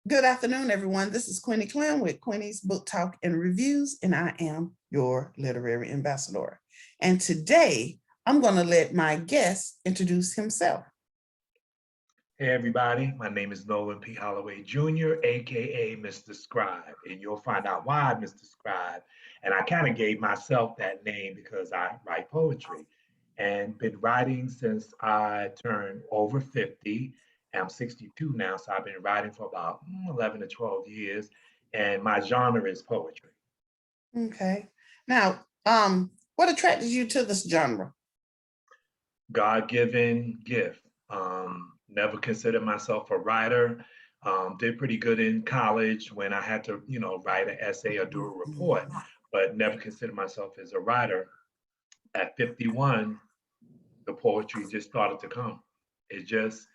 Good afternoon, everyone. This is Queenie Clem with Queenie's Book Talk and Reviews, and I am your literary ambassador. And today, I'm going to let my guest introduce himself. Hey everybody, my name is Nolan P. Holloway Jr., aka Mr. Scribe, and you'll find out why Mr. Scribe. And I kind of gave myself that name because I write poetry and been writing since I turned over 50. I'm 62 now, so I've been writing for about 11 to 12 years, and my genre is poetry. Okay. Now, what attracted you to this genre? God-given gift. Never considered myself a writer. Did pretty good in college when I had to, write an essay or do a report, but never considered myself as a writer. At 51, the poetry just started to come. It just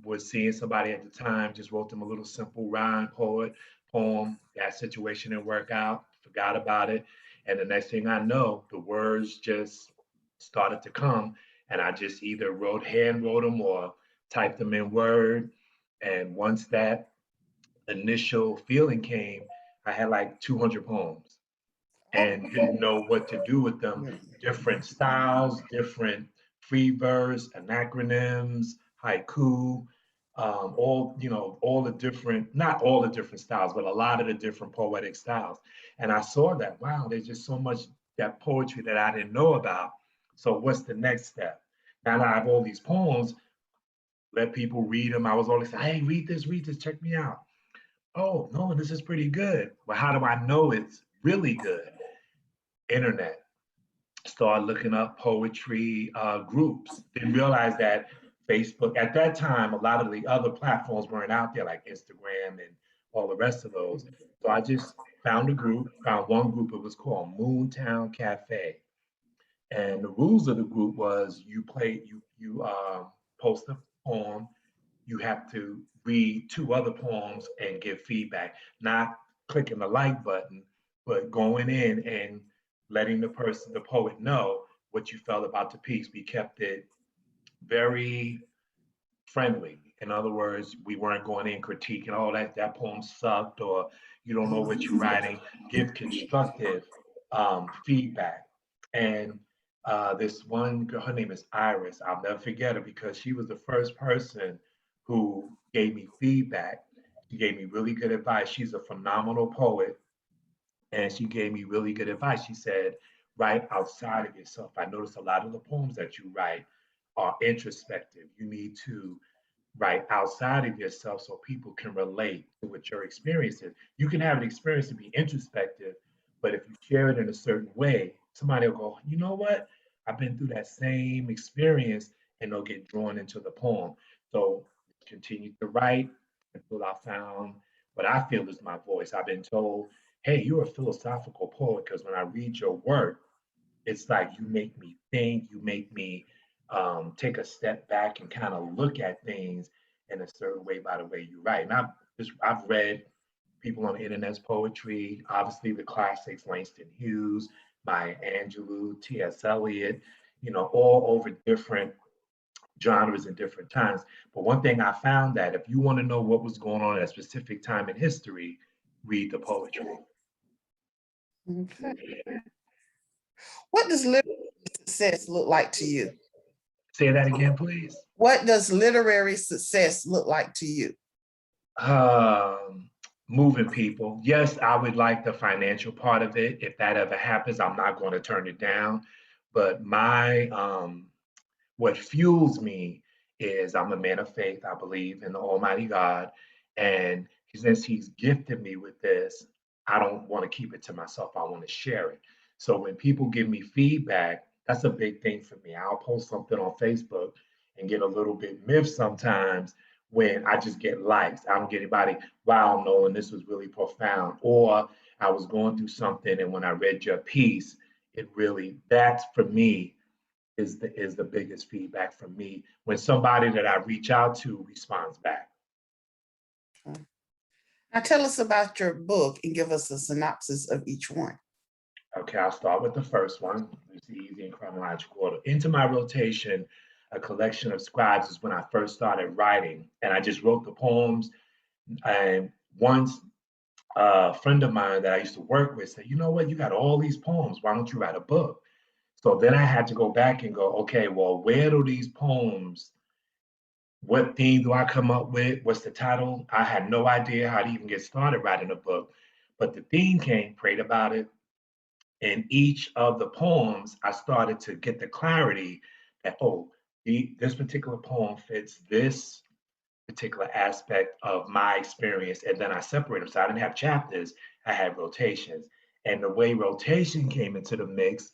was seeing somebody at the time, just wrote them a little simple rhyme poem. That situation didn't work out, forgot about it. And the next thing I know, the words just started to come. And I just either hand wrote them or typed them in Word. And once that initial feeling came, I had like 200 poems and didn't know what to do with them. Different styles, different free verse, anacronyms, haiku, all the different, not all the different styles, but a lot of the different poetic styles. And I saw that, wow, there's just so much that poetry that I didn't know about. So what's the next step? Now that I have all these poems, let people read them. I was always saying, hey, read this, check me out. Oh, no, this is pretty good. Well, how do I know it's really good? Internet. Started looking up poetry groups. Didn't realize that Facebook, at that time, a lot of the other platforms weren't out there like Instagram and all the rest of those. So I just found a group, found one group, it was called Moontown Cafe. And the rules of the group was you post a poem, you have to read two other poems and give feedback, not clicking the like button, but going in and letting the poet know what you felt about the piece. We kept it very friendly. In other words, we weren't going in critiquing, oh, that poem sucked, or you don't know what you're writing. Give constructive feedback. And this one girl, her name is Iris. I'll never forget her because she was the first person who gave me feedback. She gave me really good advice. She's a phenomenal poet, and she gave me really good advice. She said, write outside of yourself. I notice a lot of the poems that you write are introspective. You need to write outside of yourself so people can relate to what your experience is. You can have an experience to be introspective, but if you share it in a certain way, somebody will go, you know what? I've been through that same experience, and they'll get drawn into the poem. So continue to write until I found what I feel is my voice. I've been told, hey, you're a philosophical poet because when I read your work, it's like you make me think, you make me take a step back and kind of look at things in a certain way by the way you write. And I've read people on the internet's poetry, obviously the classics, Langston Hughes, Maya Angelou, T.S. Eliot, all over different genres and different times. But one thing I found that if you want to know what was going on at a specific time in history, read the poetry. Okay. What does literary success look like to you? Say that again, please. What does literary success look like to you? Um, Moving people. Yes, I would like the financial part of it. If that ever happens, I'm not going to turn it down. But my what fuels me is I'm a man of faith. I believe in the Almighty God, and since He's gifted me with this, I don't want to keep it to myself. I want to share it. So when people give me feedback, that's a big thing for me. I'll post something on Facebook and get a little bit miffed sometimes when I just get likes. I don't get anybody, wow, Nolan, this was really profound. Or I was going through something and when I read your piece, it really, that's for me is the biggest feedback from me when somebody that I reach out to responds back. Now tell us about your book and give us a synopsis of each one. Okay, I'll start with the first one. It's easy in chronological order. Into My Rotation, a collection of scribes is when I first started writing, and I just wrote the poems. And once a friend of mine that I used to work with said, you know what, you got all these poems. Why don't you write a book? So then I had to go back and go, okay, well, where do these poems, what theme do I come up with? What's the title? I had no idea how to even get started writing a book. But the theme came, prayed about it. And each of the poems, I started to get the clarity that, oh, this particular poem fits this particular aspect of my experience. And then I separated them. So I didn't have chapters, I had rotations. And the way rotation came into the mix,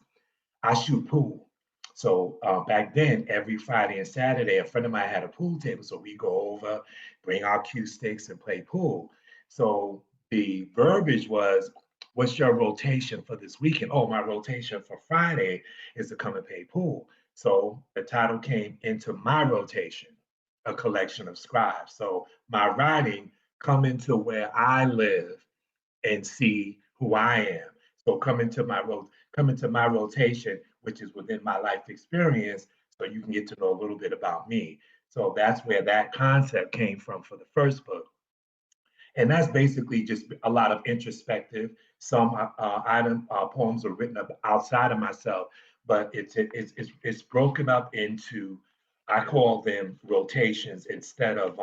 I shoot pool. So back then, every Friday and Saturday, a friend of mine had a pool table. So we go over, bring our cue sticks and play pool. So the verbiage was, what's your rotation for this weekend? Oh, my rotation for Friday is to come and play pool. So the title came into my rotation, a collection of scribes. So my writing come into where I live and see who I am. So come into my rotation, which is within my life experience, so you can get to know a little bit about me. So that's where that concept came from for the first book. And that's basically just a lot of introspective. Some poems are written up outside of myself, but it's broken up into, I call them rotations instead of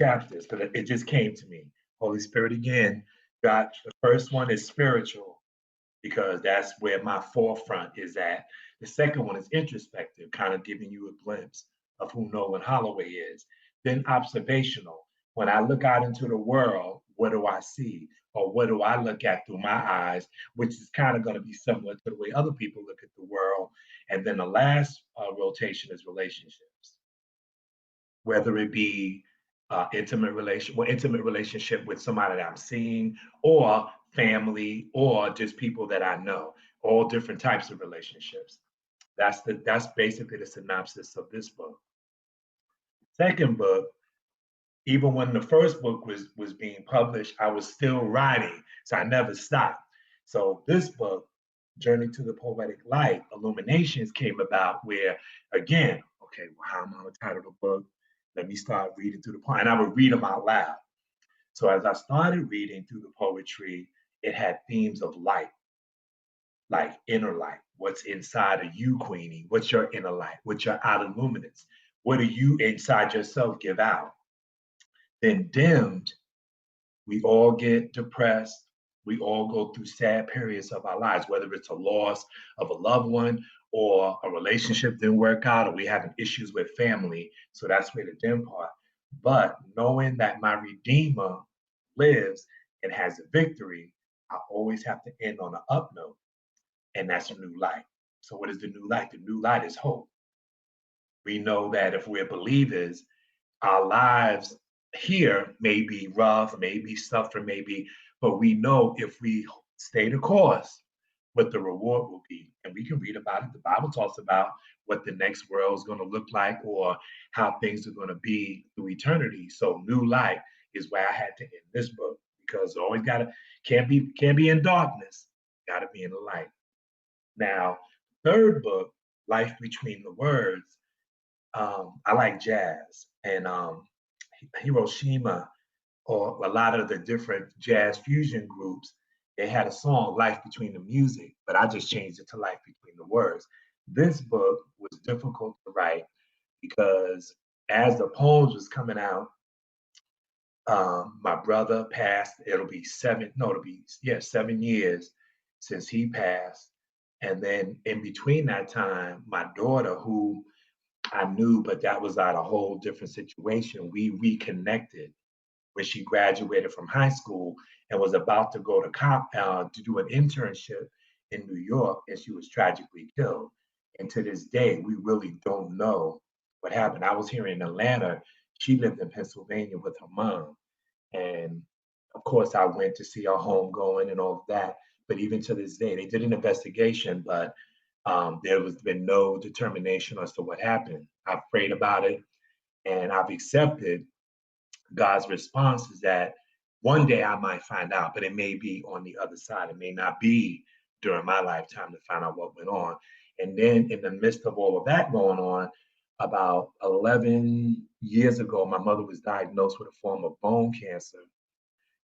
chapters, because it just came to me. Holy Spirit again. Got the first one is spiritual, because that's where my forefront is at. The second one is introspective, kind of giving you a glimpse of who Nolan Holloway is. Then observational. When I look out into the world, what do I see? Or what do I look at through my eyes, which is kind of going to be similar to the way other people look at the world. And then the last rotation is relationships, whether it be intimate relationship with somebody that I'm seeing, or family, or just people that I know. All different types of relationships. That's basically the synopsis of this book. Second book, even when the first book was being published, I was still writing, so I never stopped. So this book, Journey to the Poetic Light, Illuminations, came about where, again, okay, well, how am I going to title the book? Let me start reading through the poem, and I would read them out loud. So as I started reading through the poetry, it had themes of light, like inner light. What's inside of you, Queenie? What's your inner light? What's your outer luminance? What do you inside yourself give out? Then dimmed, we all get depressed. We all go through sad periods of our lives, whether it's a loss of a loved one, or a relationship didn't work out, or we having issues with family. So that's where the dim part. But knowing that my Redeemer lives and has a victory, I always have to end on an up note, and that's a new light. So what is the new light? The new light is hope. We know that if we're believers, our lives here may be rough, maybe suffering, maybe, but we know if we stay the course, what the reward will be. And we can read about it. The Bible talks about what the next world is going to look like, or how things are going to be through eternity. So new light is where I had to end this book, because always gotta can't be in darkness, gotta be in the light. Now, third book, Life Between the Words, I like jazz, and Hiroshima, or a lot of the different jazz fusion groups, they had a song, Life Between the Music, but I just changed it to Life Between the Words. This book was difficult to write because as the poems was coming out, my brother passed. It'll be seven, no, it'll be, yeah, 7 years since he passed. And then in between that time, my daughter, who I knew, but that was at a whole different situation, we reconnected when she graduated from high school and was about to go to do an internship in New York, and she was tragically killed. And to this day, we really don't know what happened. I was here in Atlanta. She lived in Pennsylvania with her mom. And of course, I went to see our home going and all of that. But even to this day, they did an investigation, but there has been no determination as to what happened. I've prayed about it, and I've accepted God's response is that one day I might find out, but it may be on the other side. It may not be during my lifetime to find out what went on. And then in the midst of all of that going on, about 11 years ago, my mother was diagnosed with a form of bone cancer.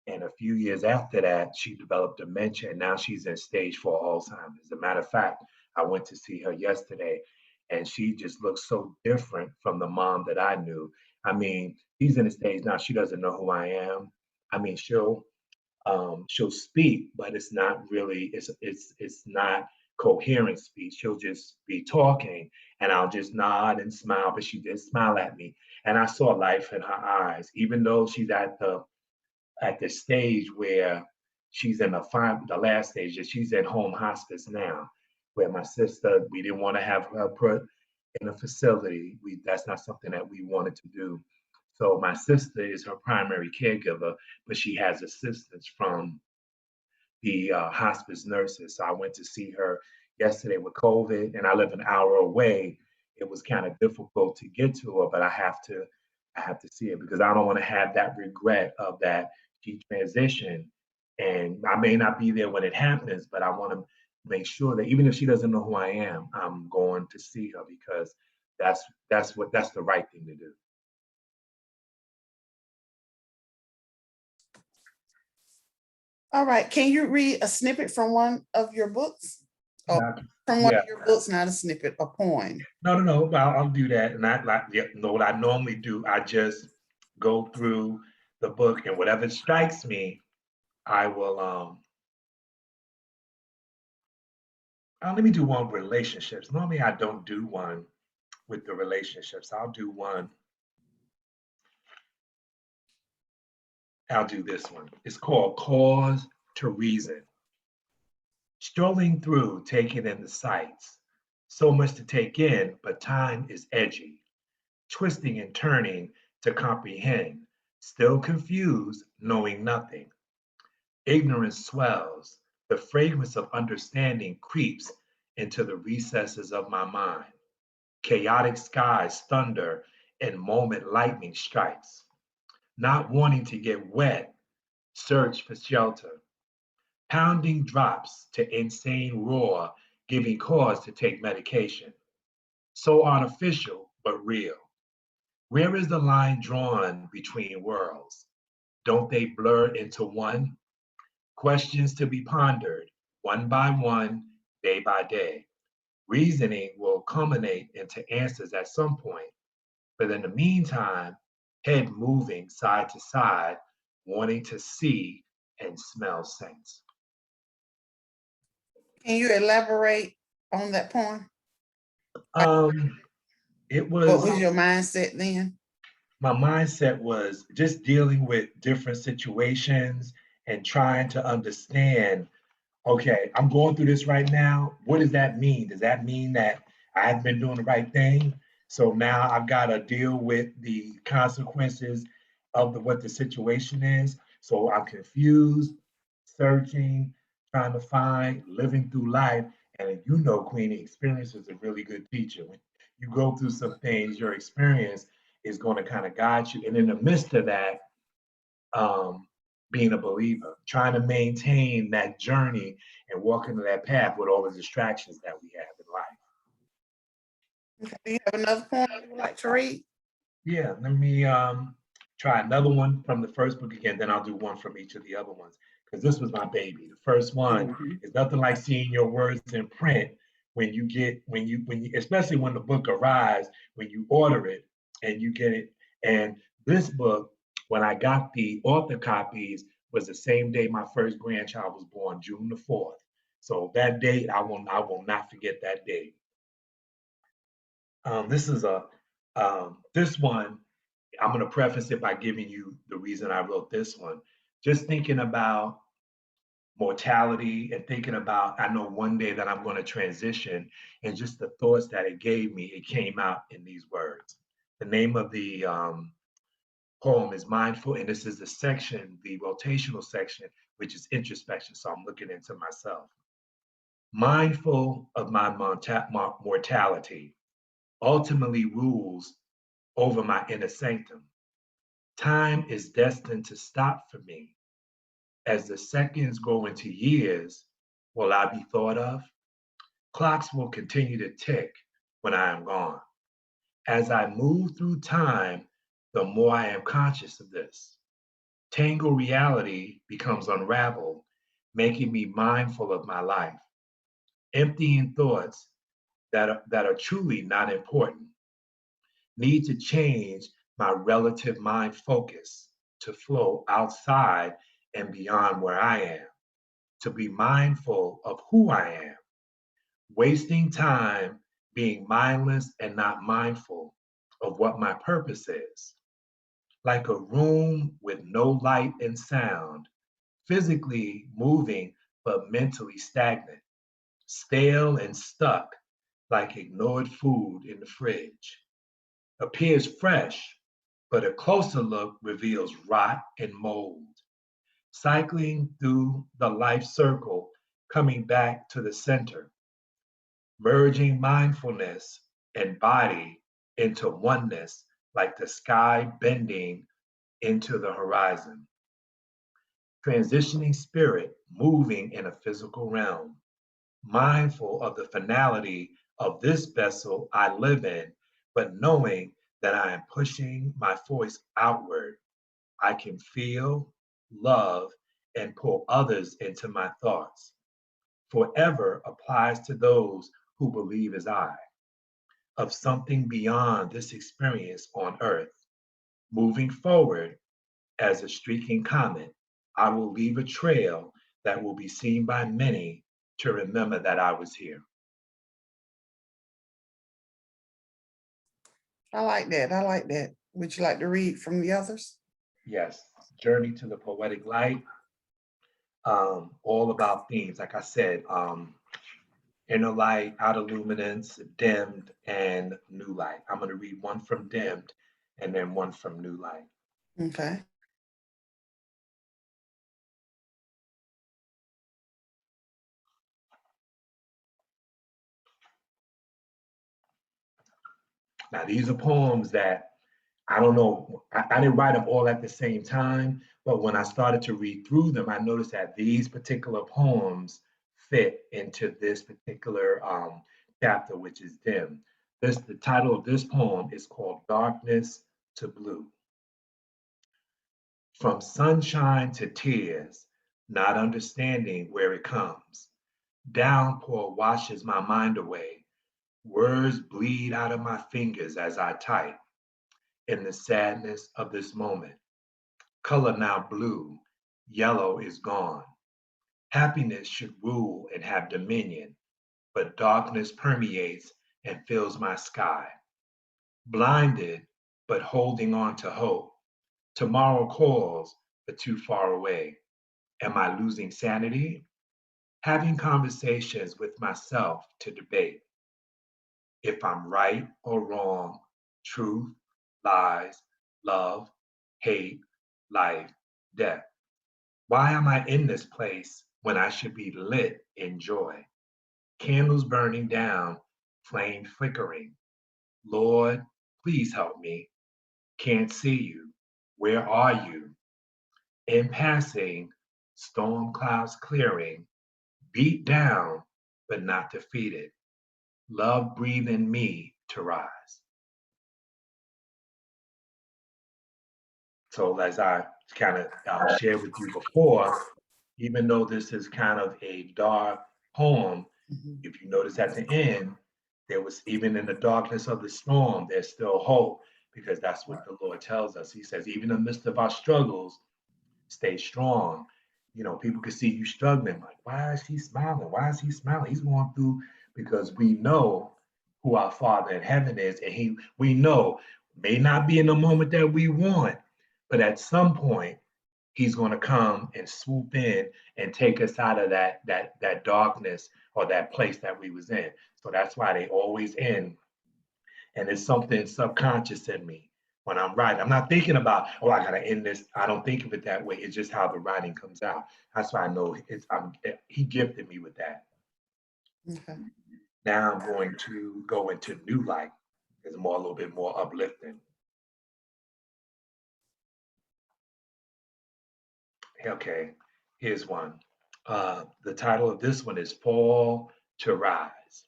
And a few years after that, she developed dementia, and now she's in stage 4 Alzheimer's. As a matter of fact, I went to see her yesterday, and she just looks so different from the mom that I knew. I mean, she's in a stage now, she doesn't know who I am. I mean, she'll speak, but it's not really, it's not coherent speech. She'll just be talking, and I'll just nod and smile, but she did smile at me. And I saw life in her eyes, even though she's at the stage where she's in the last stage, that she's at home hospice now, where my sister, we didn't want to have her put in a facility. That's not something that we wanted to do. So my sister is her primary caregiver, but she has assistance from the hospice nurses. So I went to see her yesterday with COVID, and I live an hour away. It was kind of difficult to get to her, but I have to see it because I don't want to have that regret of that she transitioned. And I may not be there when it happens, but I want to make sure that even if she doesn't know who I am, I'm going to see her because that's the right thing to do. All right. Can you read a snippet from one of your books? Oh, Yeah, from one yeah. of your books, not a snippet, a poem. No. I'll do that. And I like, yeah, no, what I normally do, I just go through the book, and whatever strikes me, I will. Let me do one with relationships. Normally, I don't do one with the relationships. I'll do one. I'll do this one. It's called Cause to Reason. Strolling through, taking in the sights. So much to take in, but time is edgy, twisting and turning to comprehend, still confused, knowing nothing. Ignorance swells, the fragrance of understanding creeps into the recesses of my mind. Chaotic skies thunder and moment lightning strikes. Not wanting to get wet, search for shelter. Pounding drops to insane roar, giving cause to take medication. So artificial, but real. Where is the line drawn between worlds? Don't they blur into one? Questions to be pondered, one by one, day by day. Reasoning will culminate into answers at some point, but in the meantime, head moving side to side, wanting to see and smell sense. Can you elaborate on that poem? Um, it What was was your mindset then? My mindset was just dealing with different situations and trying to understand, okay, I'm going through this right now. What does that mean? Does that mean that I haven't been doing the right thing? So now I've got to deal with the consequences of what the situation is. So I'm confused, searching, trying to find, living through life. And you know, Queenie, experience is a really good teacher. When you go through some things, your experience is going to kind of guide you. And in the midst of that, um, being a believer, trying to maintain that journey and walk into that path with all the distractions that we have in life. Okay. Do you have another poem you would like to read? Yeah, let me try another one from the first book again, then I'll do one from each of the other ones. Because this was my baby. The first one is nothing like seeing your words in print when you especially when the book arrives, when you order it and you get it. And this book, when I got the author copies, was the same day my first grandchild was born, June the 4th. So that date, I will not forget that date. This one, I'm going to preface it by giving you the reason I wrote this one. Just thinking about mortality and thinking about, I know one day that I'm going to transition, and just the thoughts that it gave me, it came out in these words. The name of the poem is Mindful, and this is the section, the rotational section, which is introspection. So I'm looking into myself. Mindful of my mortality ultimately rules over my inner sanctum. Time is destined to stop for me. As the seconds go into years, will I be thought of? Clocks will continue to tick when I am gone. As I move through time, the more I am conscious of this. Tangled reality becomes unraveled, making me mindful of my life, emptying thoughts that are truly not important. Need to change my relative mind focus to flow outside and beyond where I am, to be mindful of who I am. Wasting time being mindless and not mindful of what my purpose is. Like a room with no light and sound, physically moving but mentally stagnant, stale and stuck like ignored food in the fridge. Appears fresh, but a closer look reveals rot and mold. Cycling through the life circle, coming back to the center, merging mindfulness and body into oneness like the sky bending into the horizon. Transitioning spirit moving in a physical realm, mindful of the finality of this vessel I live in, but knowing that I am pushing my voice outward. I can feel, love, and pull others into my thoughts. Forever applies to those who believe as I, of something beyond this experience on earth. Moving forward as a streaking comet, I will leave a trail that will be seen by many to remember that I was here. I like that. I like that. Would you like to read from the others? Yes, Journey to the Poetic Light, all about themes. Like I said, inner light, outer luminance, dimmed, and new light. I'm going to read one from dimmed and then one from new light. Okay. Now, these are poems that I don't know, I didn't write them all at the same time, but when I started to read through them, I noticed that these particular poems fit into this particular chapter, which is dim. The title of this poem is called Darkness to Blue. From sunshine to tears, not understanding where it comes. Downpour washes my mind away. Words bleed out of my fingers as I type in the sadness of this moment. Color now blue, yellow is gone. Happiness should rule and have dominion, but darkness permeates and fills my sky. Blinded, but holding on to hope. Tomorrow calls, but too far away. Am I losing sanity? Having conversations with myself to debate if I'm right or wrong, truth, lies, love, hate, life, death. Why am I in this place when I should be lit in joy? Candles burning down, flame flickering. Lord, please help me. Can't see you. Where are you? In passing, storm clouds clearing, beat down, but not defeated. Love breathe in me to rise. So as I kind of shared with you before, even though this is kind of a dark poem, Mhm. if you notice at the end, there was even in the darkness of the storm, there's still hope because that's what the Lord tells us. He says, even in the midst of our struggles, stay strong. You know, people can see you struggling, like, why is he smiling? Why is he smiling? He's going through because we know who our Father in heaven is, and we know may not be in the moment that we want, but at some point he's going to come and swoop in and take us out of that darkness or that place that we was in. So that's why they always end, and it's something subconscious in me when I'm writing. I'm not thinking about, oh, I gotta end this. I don't think of it that way. It's just how the writing comes out. That's why I know he gifted me with that. Okay. Now I'm going to go into new light. It's more a little bit more uplifting. Okay, here's one. The title of this one is Fall to Rise.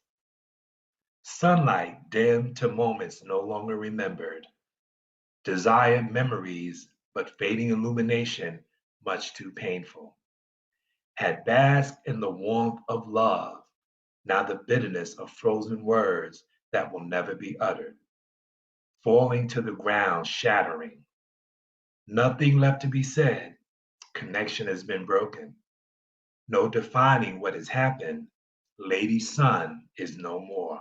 Sunlight dimmed to moments no longer remembered. Desired memories, but fading illumination, much too painful. Had basked in the warmth of love, now the bitterness of frozen words that will never be uttered, falling to the ground, shattering. Nothing left to be said, connection has been broken. No defining what has happened, Lady Sun is no more.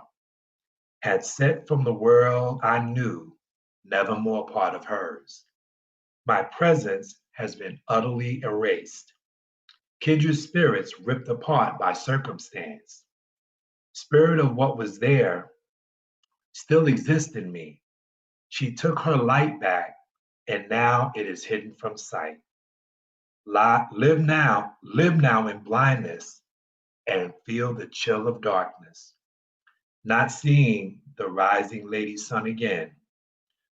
Had set from the world I knew, never more part of hers. My presence has been utterly erased. Kindred spirits ripped apart by circumstance. Spirit of what was there still exists in me. She took her light back, and now it is hidden from sight. Live now in blindness, and feel the chill of darkness. Not seeing the rising lady sun again,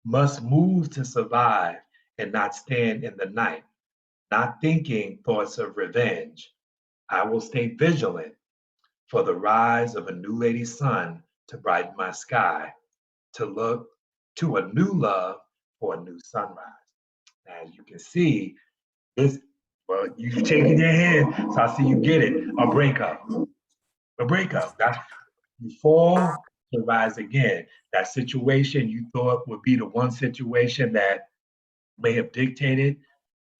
must move to survive and not stand in the night, not thinking thoughts of revenge. I will stay vigilant for the rise of a new lady sun to brighten my sky, to look to a new love for a new sunrise. As you can see, this, well, you shaking your head, so I see you get it. A breakup. A breakup. That's you fall to rise again. That situation you thought would be the one situation that may have dictated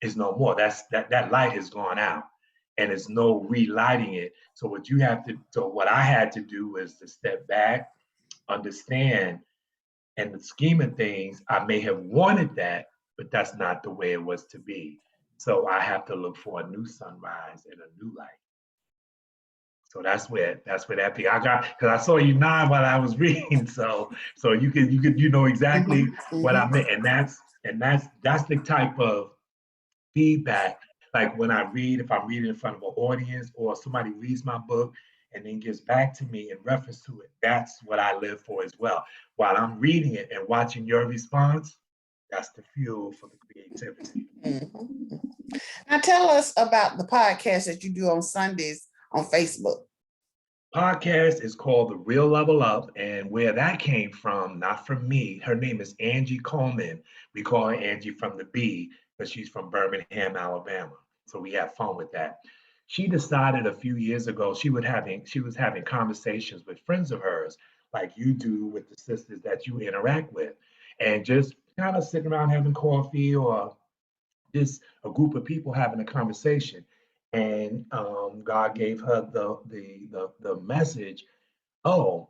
is no more. That light has gone out and there's no relighting it. So what I had to do was to step back, understand, and the scheme of things, I may have wanted that, but that's not the way it was to be. So I have to look for a new sunrise and a new light. So that's where that be. I got because I saw you nod while I was reading. So you know exactly what I meant. And that's the type of feedback. Like when I read, if I'm reading in front of an audience or somebody reads my book and then gets back to me in reference to it, that's what I live for as well. While I'm reading it and watching your response, that's the fuel for the creativity. Mhm. Now tell us about the podcast that you do on Sundays on Facebook. Podcast is called The Real Level Up, and where that came from, not from me. Her name is Angie Coleman. We call her Angie from the B, but she's from Birmingham, Alabama. So we have fun with that. She decided a few years ago she was having conversations with friends of hers, like you do with the sisters that you interact with, and just kind of sitting around having coffee or just a group of people having a conversation. And God gave her the message, oh,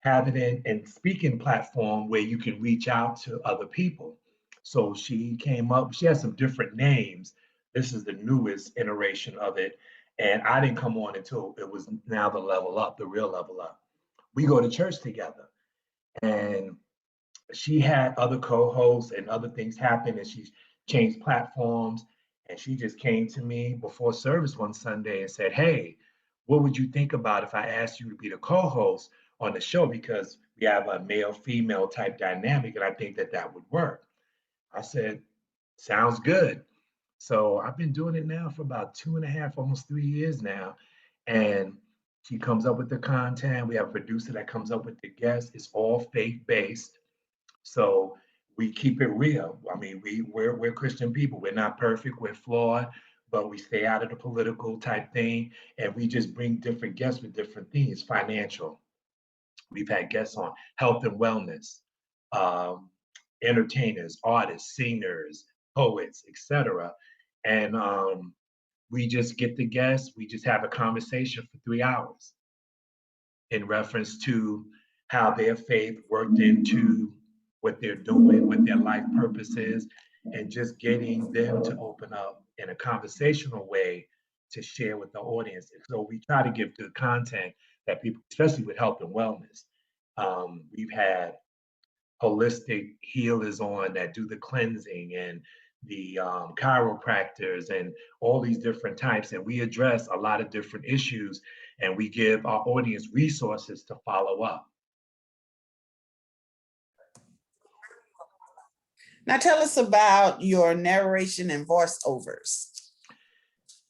having an speaking platform where you can reach out to other people. So she came up, she has some different names. This is the newest iteration of it. And I didn't come on until it was now the level up, the real level up. We go to church together. And she had other co-hosts and other things happen, and she's changed platforms. And she just came to me before service one Sunday and said, hey, what would you think about if I asked you to be the co-host on the show? Because we have a male female type dynamic, and I think that would work. I said, sounds good. So I've been doing it now for about 2.5, almost 3 years now. And she comes up with the content. We have a producer that comes up with the guests. It's all faith based. So we keep it real. I mean, we're Christian people. We're not perfect. We're flawed, but we stay out of the political type thing, and we just bring different guests with different things. Financial. We've had guests on health and wellness, um, entertainers, artists, singers, poets, etc. And we just get the guests. We just have a conversation for 3 hours in reference to how their faith worked into what they're doing, what their life purpose is, and just getting them to open up in a conversational way to share with the audience. And so we try to give good content that people, especially with health and wellness. We've had holistic healers on that do the cleansing and the chiropractors and all these different types. And we address a lot of different issues and we give our audience resources to follow up. Now tell us about your narration and voiceovers.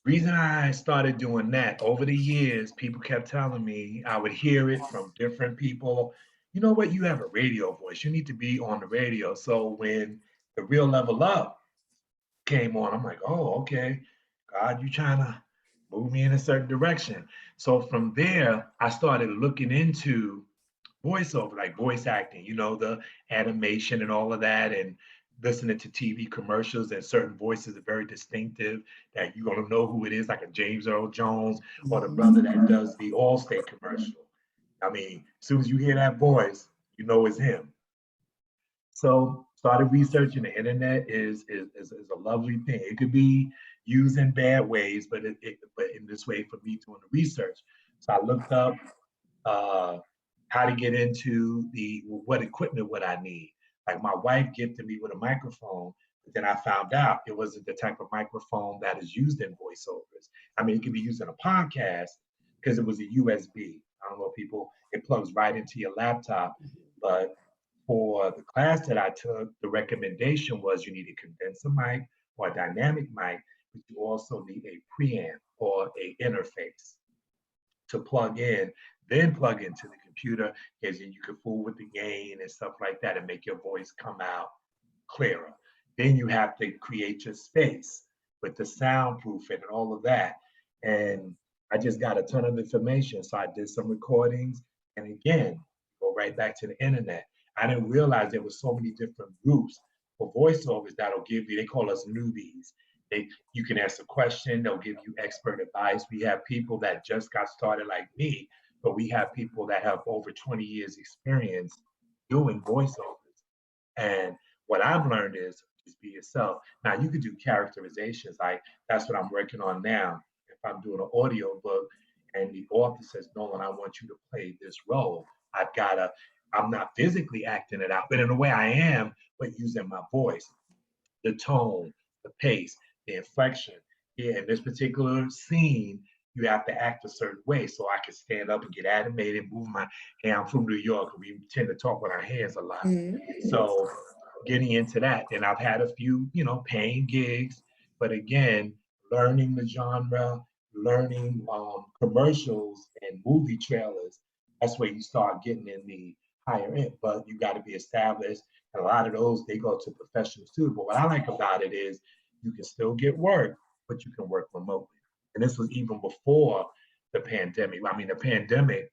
Reason I started doing that over the years, people kept telling me I would hear it from different people. You know what? You have a radio voice. You need to be on the radio. So when the Real Level Up came on. I'm like, oh, okay, God, you trying to move me in a certain direction. So from there, I started looking into voiceover, like voice acting, the animation and all of that, and listening to TV commercials, and certain voices are very distinctive that you're gonna know who it is, like a James Earl Jones or the brother that does the Allstate commercial. I mean, as soon as you hear that voice, you know it's him. So started researching. The internet is a lovely thing. It could be used in bad ways, but in this way for me doing the research. So I looked up uh, how to get into the what equipment would I need. Like my wife gifted me with a microphone, but then I found out it wasn't the type of microphone that is used in voiceovers. I mean, it can be used in a podcast because it was a USB. I don't know if people, it plugs right into your laptop. But for the class that I took, the recommendation was you need a condenser mic or a dynamic mic, but you also need a preamp or a interface to plug in, then plug into the computer, because then you can fool with the gain and stuff like that and make your voice come out clearer. Then you have to create your space with the soundproofing and all of that. And I just got a ton of information. So I did some recordings. And again, go right back to the internet. I didn't realize there were so many different groups for voiceovers that'll give you, they call us newbies. You can ask a question, they'll give you expert advice. We have people that just got started like me, but we have people that have over 20 years experience doing voiceovers. And what I've learned is just be yourself. Now you could do characterizations, like that's what I'm working on now. If I'm doing an audio book and the author says, Nolan, I want you to play this role, I'm not physically acting it out, but in a way I am, but using my voice, the tone, the pace, the inflection. Yeah, in this particular scene, you have to act a certain way. So I can stand up and get animated, move my hand. I'm from New York, we tend to talk with our hands a lot. So getting into that. And I've had a few, paying gigs, but again, learning the genre, learning commercials and movie trailers, that's where you start getting in the higher end, but you got to be established. And a lot of those, they go to professionals too. But what I like about it is you can still get work, but you can work remotely. And this was even before the pandemic. I mean, the pandemic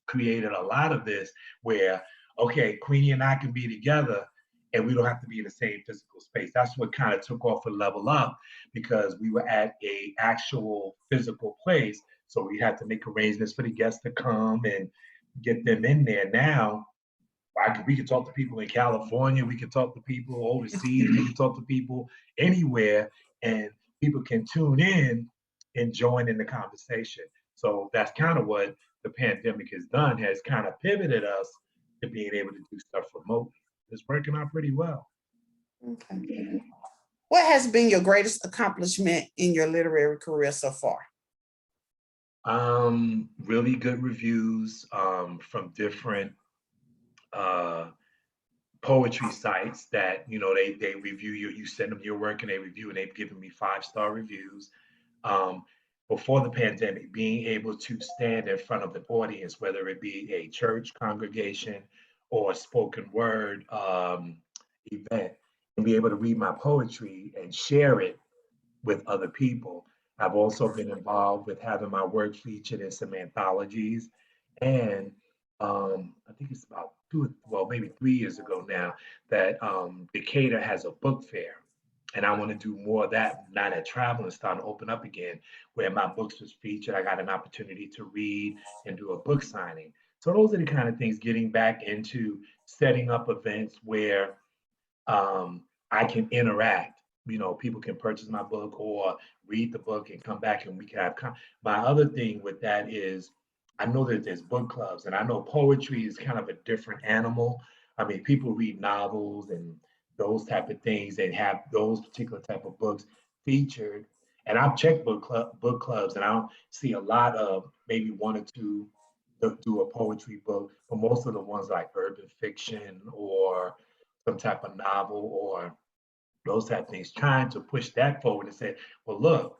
created a lot of this where, okay, Queenie and I can be together and we don't have to be in the same physical space. That's what kind of took off for Level Up, because we were at a actual physical place. So we had to make arrangements for the guests to come and get them in there. Now, we can talk to people in California, we can talk to people overseas, we can talk to people anywhere, and people can tune in and join in the conversation. So that's kind of what the pandemic has done, has kind of pivoted us to being able to do stuff remotely. It's working out pretty well. Okay. What has been your greatest accomplishment in your literary career so far? Really good reviews from different poetry sites that they review you send them your work and they review, and they've given me 5-star reviews. Before the pandemic, being able to stand in front of an audience, whether it be a church congregation or a spoken word event, and be able to read my poetry and share it with other people. I've also been involved with having my work featured in some anthologies. And I think it's about maybe 3 years ago now, that Decatur has a book fair. And I want to do more of that now that traveling is starting to open up again, where my books was featured. I got an opportunity to read and do a book signing. So those are the kind of things, getting back into setting up events where I can interact. People can purchase my book or read the book and come back and we can have. My other thing with that is I know that there's book clubs, and I know poetry is kind of a different animal. I mean, people read novels and those type of things and have those particular type of books featured. And I've checked book clubs, and I don't see a lot of, maybe one or two do a poetry book, but most of the ones like urban fiction or some type of novel or those type of things, trying to push that forward and say, well, look,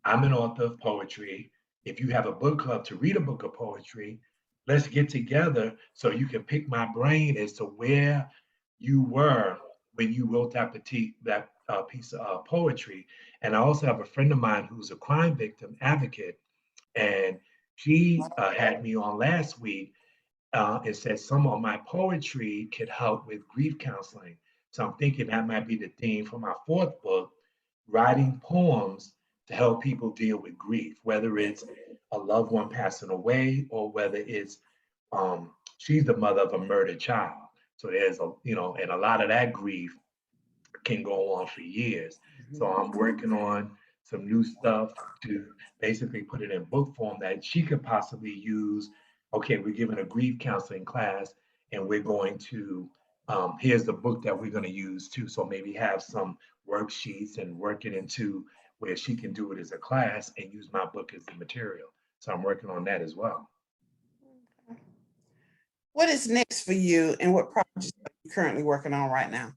I'm an author of poetry. If you have a book club to read a book of poetry, let's get together so you can pick my brain as to where you were when you wrote that piece of poetry. And I also have a friend of mine who's a crime victim advocate, and she had me on last week and said some of my poetry could help with grief counseling. So I'm thinking that might be the theme for my fourth book, writing poems to help people deal with grief, whether it's a loved one passing away or whether it's she's the mother of a murdered child. So there's and a lot of that grief can go on for years. So I'm working on some new stuff to basically put it in book form that she could possibly use. Okay, we're giving a grief counseling class, and we're going to here's the book that we're going to use too. So maybe have some worksheets and work it into where she can do it as a class and use my book as the material. So I'm working on that as well. What is next for you, and what projects are you currently working on right now?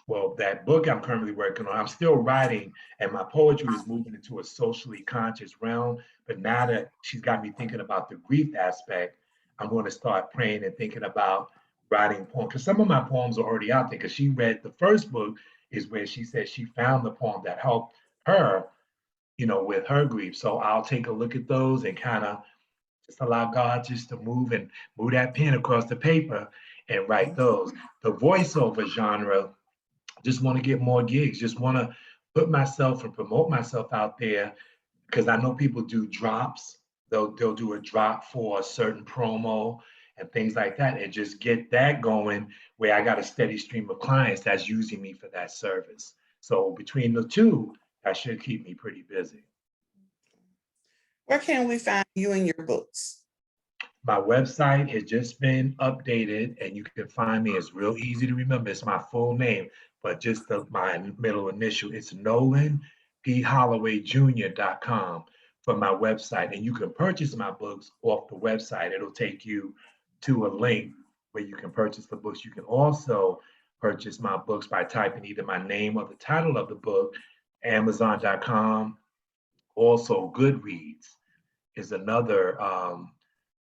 Well, that book I'm currently working on, I'm still writing, and my poetry is moving into a socially conscious realm. But now that she's got me thinking about the grief aspect, I'm going to start praying and thinking about writing poems. Because some of my poems are already out there. Because she read the first book, is where she said she found the poem that helped her, with her grief. So I'll take a look at those and kind of just allow God just to move that pen across the paper and write those. The voiceover genre, just want to get more gigs, just want to put myself and promote myself out there because I know people do drops. They'll do a drop for a certain promo and things like that, and just get that going where I got a steady stream of clients that's using me for that service. So between the two, that should keep me pretty busy. Where can we find you and your books? My website has just been updated, and you can find me. It's real easy to remember. It's my full name, but just my middle initial. It's Nolan Holloway Jr.com for my website. And you can purchase my books off the website. It'll take you to a link where you can purchase the books. You can also purchase my books by typing either my name or the title of the book, Amazon.com. Also, Goodreads is another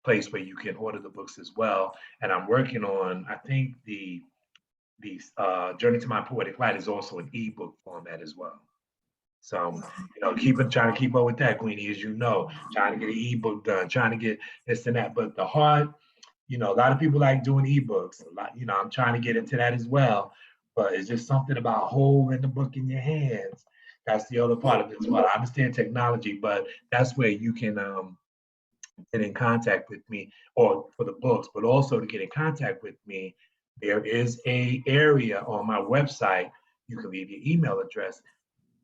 place where you can order the books as well. And I'm working on, I think the Journey to My Poetic Light is also an ebook format as well. So, trying to keep up with that, Queenie, as you know, trying to get an ebook done, trying to get this and that. But the hard, a lot of people like doing ebooks. A lot, I'm trying to get into that as well. But it's just something about holding the book in your hands. That's the other part of it as well. I understand technology, but that's where you can get in contact with me, or for the books, but also to get in contact with me, there is a area on my website. You can leave your email address.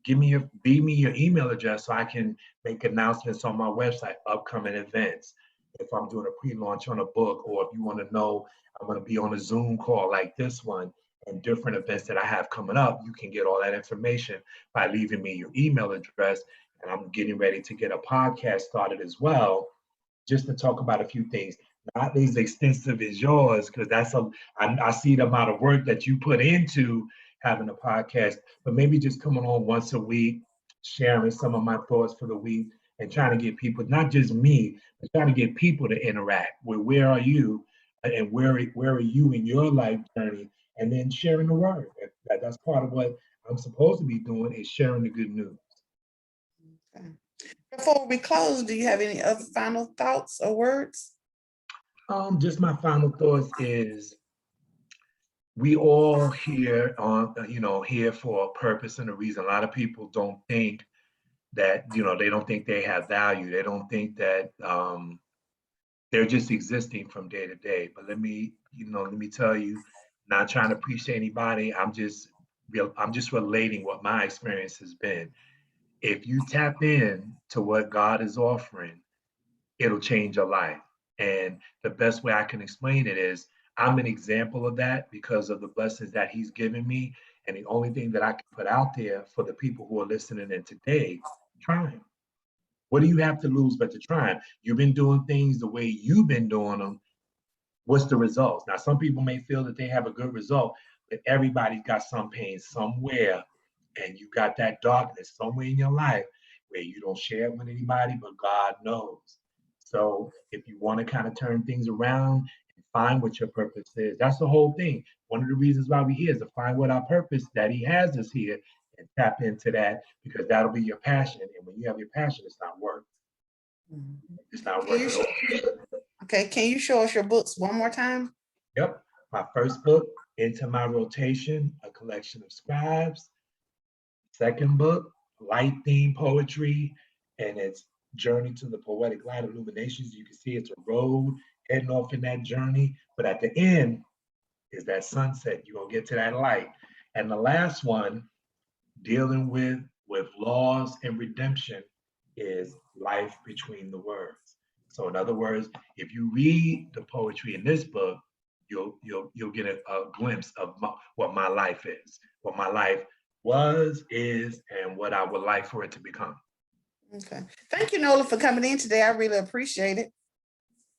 Be me your email address so I can make announcements on my website, upcoming events. If I'm doing a pre-launch on a book, or if you want to know I'm going to be on a Zoom call like this one and different events that I have coming up, you can get all that information by leaving me your email address. And I'm getting ready to get a podcast started as well, just to talk about a few things, not as extensive as yours, because I see the amount of work that you put into having a podcast, but maybe just coming on once a week, sharing some of my thoughts for the week, and trying to get people, not just me, but trying to get people to interact with where are you and where are you in your life journey, and then sharing the word. That's part of what I'm supposed to be doing, is sharing the good news. Okay. Before we close, do you have any other final thoughts or words? Just my final thoughts is we all here on, here for a purpose and a reason. A lot of people don't think that, they don't think they have value. They don't think that they're just existing from day to day. But let me tell you, not trying to preach to anybody. I'm just relating what my experience has been. If you tap in to what God is offering, it'll change your life. And the best way I can explain it is I'm an example of that because of the blessings that he's given me. And the only thing that I can put out there for the people who are listening in today, try them. What do you have to lose but to try them? You've been doing things the way you've been doing them. What's the results? Now, some people may feel that they have a good result, but everybody's got some pain somewhere. And you got that darkness somewhere in your life where you don't share it with anybody, but God knows. So if you want to kind of turn things around and find what your purpose is. That's the whole thing. One of the reasons why we're here is to find what our purpose that he has us here and tap into that, because that'll be your passion. And when you have your passion, it's not work. It's not work at all. Okay, can you show us your books one more time? Yep. My first book, Into My Rotation, a collection of scribes. Second book, light theme poetry, and it's Journey to the Poetic Light Illuminations. You can see it's a road heading off in that journey, but at the end is that sunset. You're gonna get to that light. And the last one, dealing with laws and redemption, is Life Between the Words. So in other words, if you read the poetry in this book, you'll get a glimpse of what my life is, what my life was, is, and what I would like for it to become. Okay. Thank you, Nolan, for coming in today. I really appreciate it.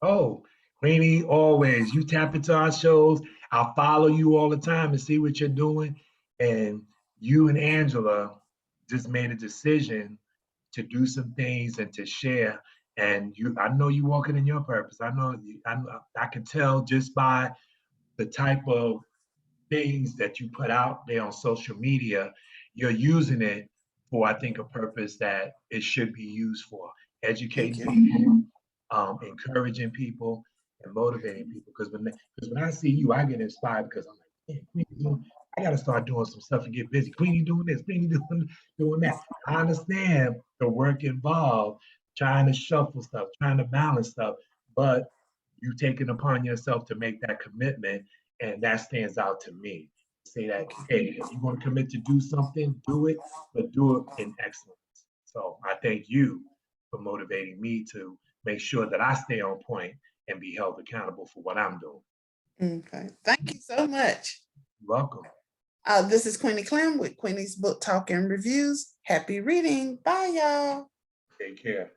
Oh, Queenie, always. You tap into our shows. I'll follow you all the time and see what you're doing. And you and Angela just made a decision to do some things and to share. And I know you walking in your purpose. I can tell just by the type of things that you put out there on social media, you're using it for, I think, a purpose that it should be used for: educating people, encouraging people, and motivating people. Because when I see you, I get inspired, because I'm like, man, I got to start doing some stuff and get busy. Queenie doing this, Queenie doing that. I understand the work involved, trying to shuffle stuff, trying to balance stuff, but you taking upon yourself to make that commitment, and that stands out to me. Say that, hey, if you want to commit to do something, do it, but do it in excellence. So I thank you for motivating me to make sure that I stay on point and be held accountable for what I'm doing. Okay. Thank you so much. You're welcome. This is Queenie Clem with Queenie's Book Talk and Reviews. Happy reading. Bye, y'all. Take care.